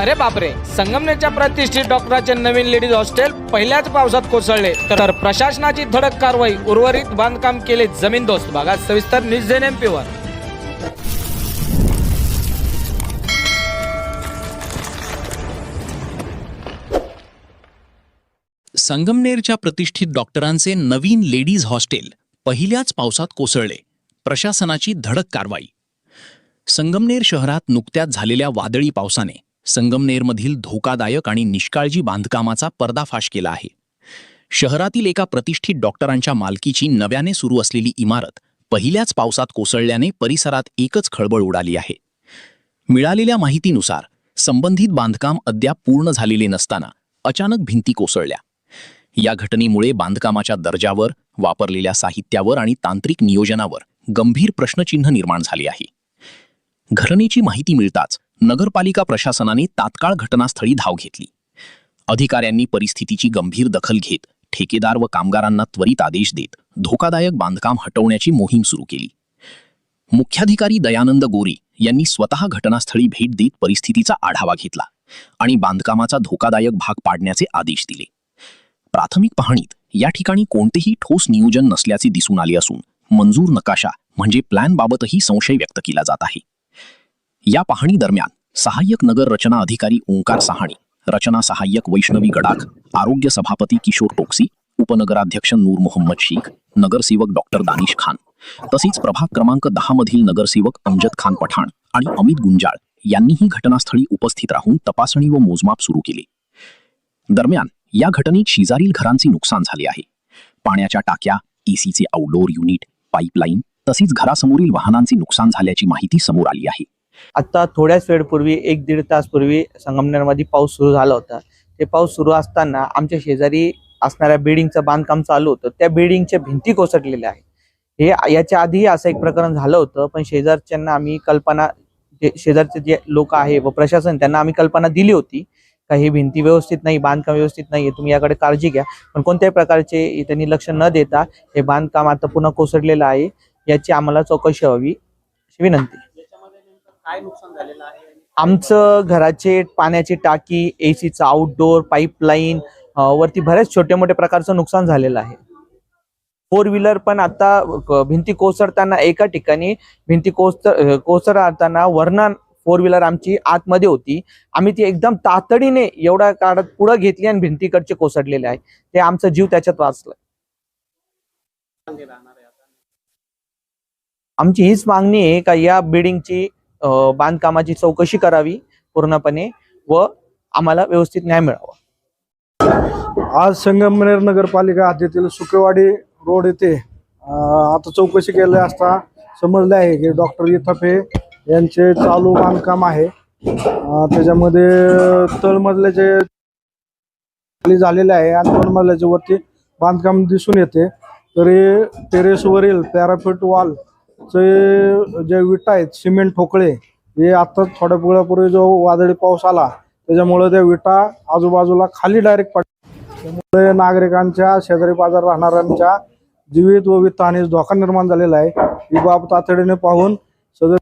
अरे बापरे, संगमनेरच्या प्रतिष्ठित डॉक्टरांचे नवीन लेडीज हॉस्टेल पहिल्याच पावसात कोसळले तर प्रशासनाची धडक कारवाई, उर्वरित बांधकाम केले जमीनदोस्त। भागात सविस्तर न्यूज NMP1। संगमनेरच्या प्रतिष्ठित डॉक्टरांचे नवीन लेडीज हॉस्टेल पहिल्याच पावसात कोसळले, प्रशासनाची धडक कारवाई। संगमनेर शहरात नुकत्याच झालेल्या वादळी पावसाने संगमनेरमधील धोकादायक आणि निष्काळजी बांधकामाचा पर्दाफाश केला आहे। शहरातील एका प्रतिष्ठित डॉक्टरांच्या मालकीची नव्याने सुरू असलेली इमारत पहिल्याच पावसात कोसळल्याने परिसरात एकच खळबळ उडाली आहे। मिळालेल्या माहितीनुसार संबंधित बांधकाम अद्याप पूर्ण झालेले नसताना अचानक भिंती कोसळल्या। या घटनेमुळे बांधकामाच्या दर्जावर, वापरलेल्या साहित्यावर आणि तांत्रिक नियोजनावर गंभीर प्रश्नचिन्ह निर्माण झाले आहे। घटनेची माहिती मिळताच नगरपालिका प्रशासनाने तात्काळ घटनास्थळी धाव घेतली। अधिकाऱ्यांनी परिस्थितीची गंभीर दखल घेत ठेकेदार व कामगारांना त्वरित आदेश देत धोकादायक बांधकाम हटवण्याची मोहीम सुरू केली। मुख्याधिकारी दयानंद गोरे यांनी स्वतः घटनास्थळी भेट देत परिस्थितीचा आढावा घेतला आणि बांधकामाचा धोकादायक भाग पाडण्याचे आदेश दिले। प्राथमिक पाहणीत या ठिकाणी कोणतेही ठोस नियोजन नसल्याचे दिसून आले असून मंजूर नकाशा म्हणजे प्लॅन बाबतही संशय व्यक्त केला जात आहे। या पाहणी दरम्यान सहाय्यक नगर रचना अधिकारी ओंकार सहाणे, रचना सहाय्यक वैष्णवी गडाख, आरोग्य सभापती किशोर टोक्सी, उपनगराध्यक्ष नूर मोहम्मद शेख, नगरसेवक डॉक्टर दानिश खान तसेच प्रभाग क्रमांक 10 मधील नगरसेवक अमजद खान पठाण आणि अमित गुंजाळ यांनीही घटनास्थळी उपस्थित राहून तपासणी व मोजमाप सुरू केले। दरम्यान या घटनेत शेजारील घरांचे नुकसान झाले आहे। पाण्याच्या टाक्या, एसीचे आउटडोअर युनिट, पाईपलाईन तसेच घरासमोरील वाहनांचे नुकसान झाल्याची माहिती समोर आली आहे। आता थोड्याच वेळपूर्वी 1-1.5 तास पूर्वी संगमनेरमध्ये पाऊस सुरू झाला होता। ते पाऊस सुरू असताना आमच्या शेजारी असणाऱ्या बिल्डिंगचं बांधकाम चालू होतं। त्या बिल्डिंगच्या भिंती कोसळलेल्या आहे। हे याच्या आधी असं एक प्रकरण झालं होतं, पण शेजारच्यांना आम्ही कल्पना, शेजारचे जे लोक आहे व प्रशासन त्यांना आम्ही कल्पना दिली होती का ही भिंती व्यवस्थित नाही, बांधकाम व्यवस्थित नाही, तुम्ही याकडे काळजी घ्या। पण कोणत्याही प्रकारचे त्यांनी लक्ष न देता हे बांधकाम आता पुन्हा कोसळलेलं आहे। याची आम्हाला चौकशी व्हावी अशी विनंती। काय नुकसान झालेलं आहे? आमचं घराचे पाण्याची टाकी, एसीचा आउटडोअर, पाईपलाईन वरती बरेच छोटे मोठे प्रकारचं नुकसान झालेलं आहे। 4 व्हीलर पण आता भिंती कोसळताना एका ठिकाणी भिंती कोसळताना वरना 4 व्हीलर आमची आतमध्ये होती। आम्ही ती एकदम तातडीने एवढा काढत पुढे घेतली आणि भिंतीकडचे कोसळलेले आहे। ते आमचा जीव त्याच्यात वाचला। आमची हीच मागणी आहे का या बिल्डिंगची बांधकामाची चौकशी करावी पूर्णपणे व आम्हाला व्यवस्थित न्याय मिळावा। आज संगमनेर नगरपालिका हद्दीतील सुकेवाडी रोड येथे आता चौकशी केली असता समजले आहे की डॉक्टर इथफे यांचे चालू बांधकाम आहे। त्याच्यामध्ये तळमजल्याचे खाली झालेले आहे आणि तळमजल्याच्या वरती बांधकाम दिसून येते। तरी टेरेसवरील पॅराफिट वॉल जे विटा आहेत, सिमेंट ठोकळे, हे आता थोड्या वेळापूर्वी जो वादळी पाऊस आला त्याच्यामुळे त्या विटा आजूबाजूला खाली डायरेक्ट पडल्या। त्यामुळे नागरिकांच्या, शेजारी पाजार राहणाऱ्यांच्या जीवित व वित्तहानीस धोका निर्माण झालेला आहे। ही बाब तातडीने पाहून सदर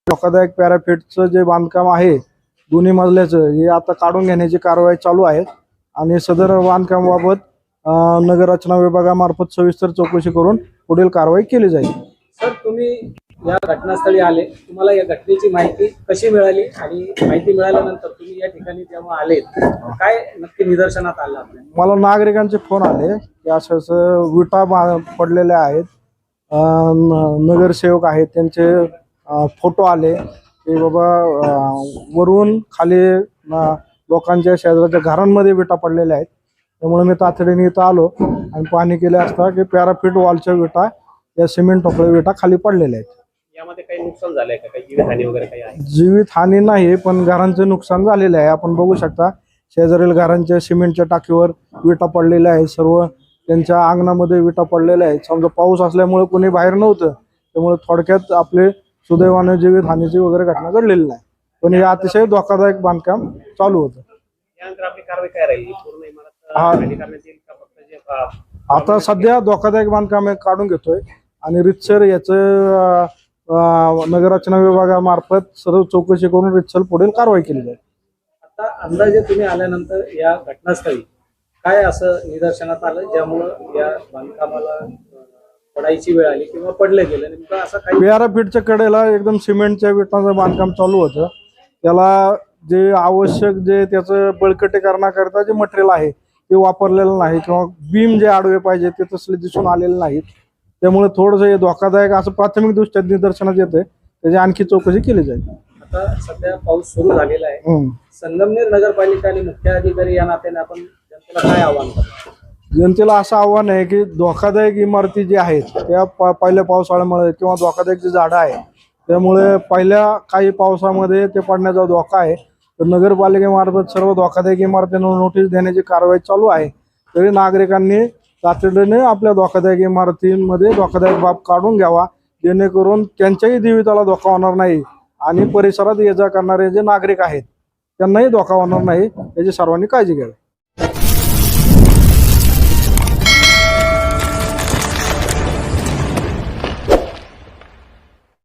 धोकादायक पॅराफिटचं जे बांधकाम आहे दोन्ही मजल्याचं, हे आता काढून घेण्याची कारवाई चालू आहे आणि सदर बांधकामाबाबत नगर रचना विभागामार्फत सविस्तर चौकशी करून पुढील कारवाई केली जाईल। सर, तुम्ही या घटनास्थळी आले, तुम्हाला या घटनेची माहिती कशी मिळाली आणि माहिती मिळाल्यानंतर तुम्ही या ठिकाणी जेव्हा आले काय नक्की निदर्शनात आलं? मला नागरिकांचे फोन आले की असं विटा पडलेल्या आहेत, नगरसेवक आहेत त्यांचे फोटो आले की बाबा वरून खाली लोकांच्या शेजारच्या घरांमध्ये विटा पडलेल्या आहेत। त्यामुळे मी तातडीने इथं आलो आणि पाहणी केली असता की पॅराफिट वॉलच्या विटा, या सिमेंट ठोकळे विटा खाली पडलेल्या आहेत। यामध्ये काही नुकसान झालंय का? काही जीवितहानी वगैरे काही आहे? जीवितहानी नाही, पण घरांचे नुकसान झालेले आहे। आपण बघू शकता शेजारील घरांच्या सिमेंटच्या टाकीवर विटा पडलेल्या आहेत, सर्व त्यांच्या अंगणामध्ये विटा पडलेल्या आहेत। समजा पाऊस असल्यामुळे कोणी बाहेर नव्हतं, त्यामुळे थोडक्यात आपले सुदैवाने जीवितहानीची वगैरे घटना घडलेली नाही, पण हे अतिशय धोकादायक बांधकाम चालू होतं। यानंतर आपली कारवाई काय राहील? पूर्ण इमारत करण्यात येईल का फक्त जे आता सध्या धोकादायक बांधकाम काढून घेतोय आणि रितसर याचं नगर रचना विभागामार्फत सर्व चौकशी करून रितसर पुढील कारवाई केली जाईल। आता अंदाजे तुम्ही आल्यानंतर या घटनास्थळी काय असं निदर्शनात आलं ज्यामुळं या बांधकामाला पडायची वेळ आली किंवा पडलं गेलं, नेमकं असं काही? 12 फीटच्या कडेला एकदम सिमेंटच्या विटांचं बांधकाम चालू होतं. त्याला जे आवश्यक जे त्याचं बळकटीकरणाकरता जे मटेरियल आहे ते वापरलेलं नाही किंवा बीम जे आडवे पाहिजे ते तसले दिसून आलेले नाहीत. त्यामुळे थोडंसं हे धोकादायक असं प्राथमिक दृष्ट्या निदर्शनात येतंय. त्याची आणखी चौकशी केली जाईल. आता सध्या पाऊस सुरू झालेला आहे. हम्म. संगमनेर नगरपालिका आणि मुख्य अधिकारी या नात्याने आपण जनतेला काय आव्हान करतो? जनतेला असं आव्हान आहे की धोकादायक इमारती जी आहेत त्या पहिल्या पावसाळ्यामुळे किंवा धोकादायक जी झाडं आहे त्यामुळे पहिल्या काही पावसामध्ये ते पडण्याचा धोका आहे. तर नगरपालिकेमार्फत सर्व धोकादायक इमारतींना नोटीस देण्याची कारवाई चालू आहे. तरी नागरिकांनी तातडीने आपल्या धोकादायक इमारतींमध्ये धोकादायक बाब काढून घ्यावा, जेणेकरून त्यांच्याही जीविताला धोका होणार नाही आणि परिसरात ये जा करणारे जे नागरिक आहेत त्यांनाही धोका होणार नाही याची सर्वांनी काळजी घ्यावी.